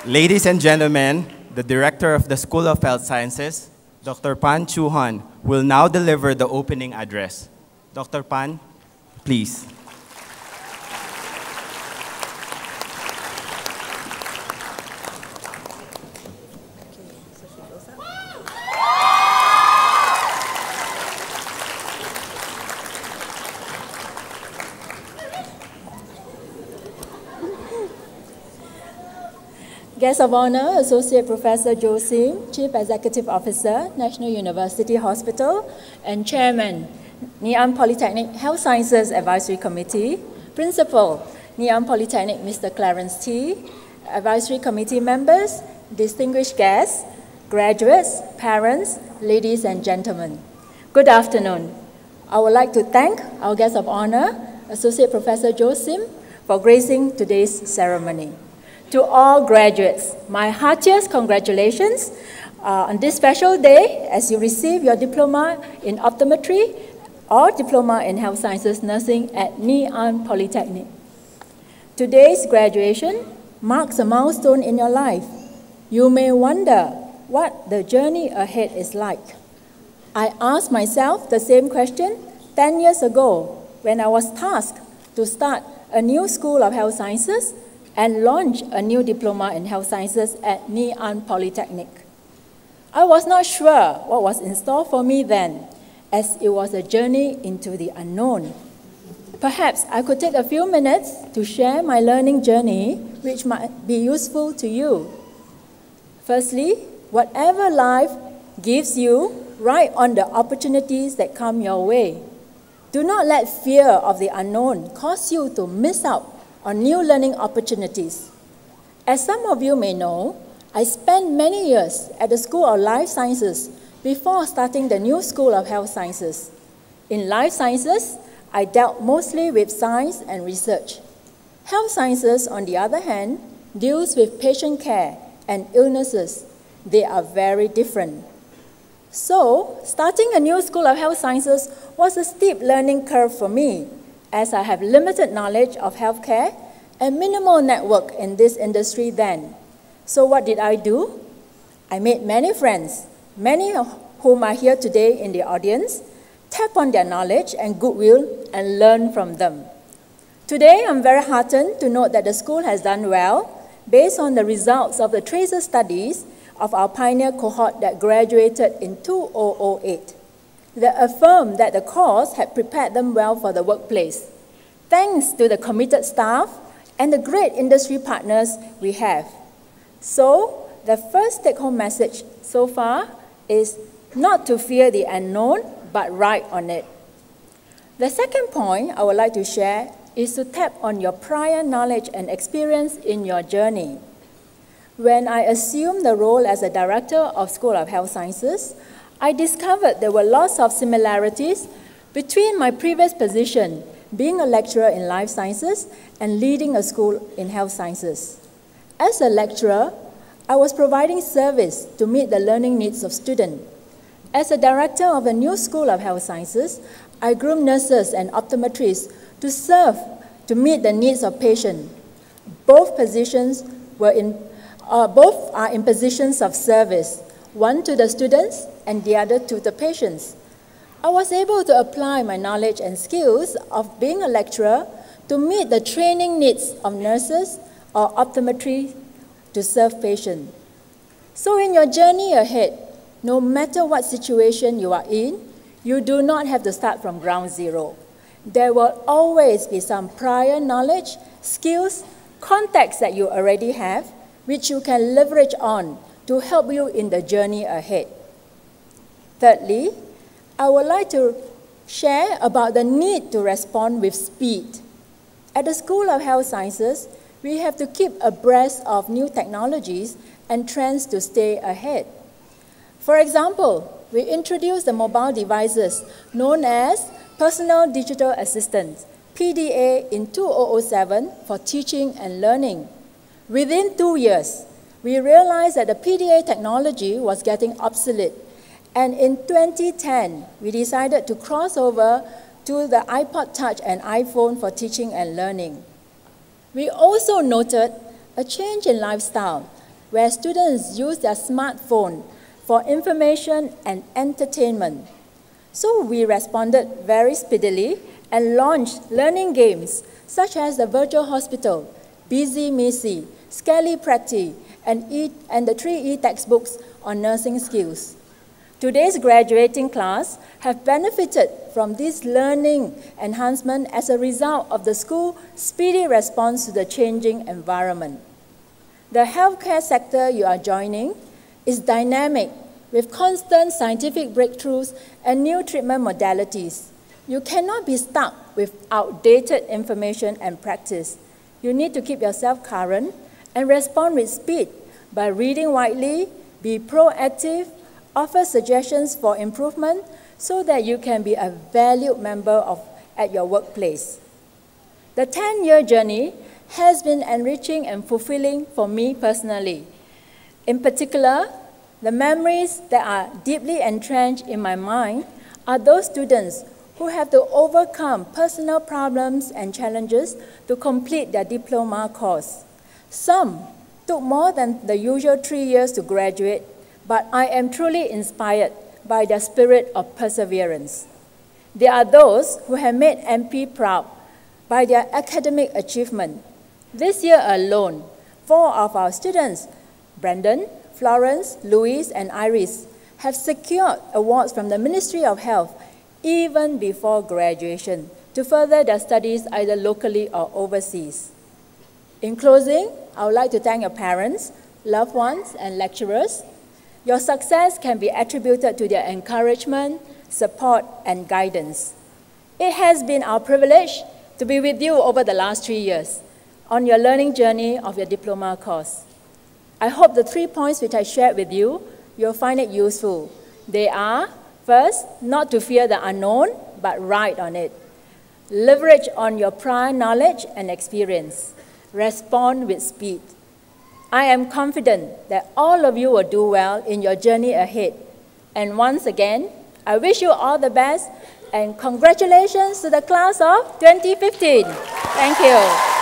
Ladies and gentlemen, the Director of the School of Health Sciences, Dr. Pan Chu Han, will now deliver the opening address. Dr. Pan, please. Guest of Honor, Associate Professor Joe Sim, Chief Executive Officer, National University Hospital, and Chairman, Ngee Ann Polytechnic Health Sciences Advisory Committee, Principal, Ngee Ann Polytechnic Mr. Clarence T, Advisory Committee members, distinguished guests, graduates, parents, ladies and gentlemen. Good afternoon. I would like to thank our guest of honor, Associate Professor Joe Sim, for gracing today's ceremony. To all graduates, my heartiest congratulations on this special day as you receive your diploma in optometry or diploma in health sciences nursing at Ngee Ann Polytechnic. Today's graduation marks a milestone in your life. You may wonder what the journey ahead is like. I asked myself the same question 10 years ago when I was tasked to start a new School of Health Sciences and launch a new diploma in health sciences at Ngee Ann Polytechnic. I was not sure what was in store for me then, as it was a journey into the unknown. Perhaps I could take a few minutes to share my learning journey, which might be useful to you. Firstly, whatever life gives you, write on the opportunities that come your way. Do not let fear of the unknown cause you to miss out on new learning opportunities. As some of you may know, I spent many years at the School of Life Sciences before starting the new School of Health Sciences. In life sciences, I dealt mostly with science and research. Health sciences, on the other hand, deals with patient care and illnesses. They are very different. So, starting a new School of Health Sciences was a steep learning curve for me, as I have limited knowledge of healthcare and minimal network in this industry then. So what did I do? I made many friends, many of whom are here today in the audience, tap on their knowledge and goodwill and learn from them. Today, I'm very heartened to note that the school has done well based on the results of the tracer studies of our pioneer cohort that graduated in 2008. They affirmed that the course had prepared them well for the workplace, thanks to the committed staff and the great industry partners we have. So, the first take-home message so far is not to fear the unknown, but write on it. The second point I would like to share is to tap on your prior knowledge and experience in your journey. When I assumed the role as a director of School of Health Sciences, I discovered there were lots of similarities between my previous position, being a lecturer in life sciences, and leading a school in health sciences. As a lecturer, I was providing service to meet the learning needs of students. As a director of a new School of Health Sciences, I groomed nurses and optometrists to serve to meet the needs of patients. Both are in positions of service, one to the students and the other to the patients. I was able to apply my knowledge and skills of being a lecturer to meet the training needs of nurses or optometry to serve patients. So in your journey ahead, no matter what situation you are in, you do not have to start from ground zero. There will always be some prior knowledge, skills, contacts that you already have, which you can leverage on to help you in the journey ahead. Thirdly, I would like to share about the need to respond with speed. At the School of Health Sciences, we have to keep abreast of new technologies and trends to stay ahead. For example, we introduced the mobile devices known as Personal Digital Assistants, PDA, in 2007 for teaching and learning. Within 2 years, we realized that the PDA technology was getting obsolete. And in 2010, we decided to cross over to the iPod Touch and iPhone for teaching and learning. We also noted a change in lifestyle. where students use their smartphone for information and entertainment. So we responded very speedily and launched learning games such as the Virtual Hospital, Busy Missy, Skelly Practi, and the 3 e-textbooks on nursing skills. Today's graduating class have benefited from this learning enhancement as a result of the school's speedy response to the changing environment. The healthcare sector you are joining is dynamic with constant scientific breakthroughs and new treatment modalities. You cannot be stuck with outdated information and practice. You need to keep yourself current and respond with speed by reading widely, be proactive, offer suggestions for improvement so that you can be a valued member at your workplace. The 10-year journey has been enriching and fulfilling for me personally. In particular, the memories that are deeply entrenched in my mind are those students who have to overcome personal problems and challenges to complete their diploma course. Some took more than the usual 3 years to graduate, but I am truly inspired by their spirit of perseverance. There are those who have made MP proud by their academic achievement. This year alone, 4 of our students, Brandon, Florence, Louise, and Iris, have secured awards from the Ministry of Health even before graduation to further their studies either locally or overseas. In closing, I would like to thank your parents, loved ones, and lecturers. Your success can be attributed to their encouragement, support, and guidance. It has been our privilege to be with you over the last 3 years on your learning journey of your diploma course. I hope the 3 points which I shared with you, you'll find it useful. They are, first, not to fear the unknown, but ride on it. Leverage on your prior knowledge and experience. Respond with speed. I am confident that all of you will do well in your journey ahead. And once again, I wish you all the best and congratulations to the class of 2015. Thank you.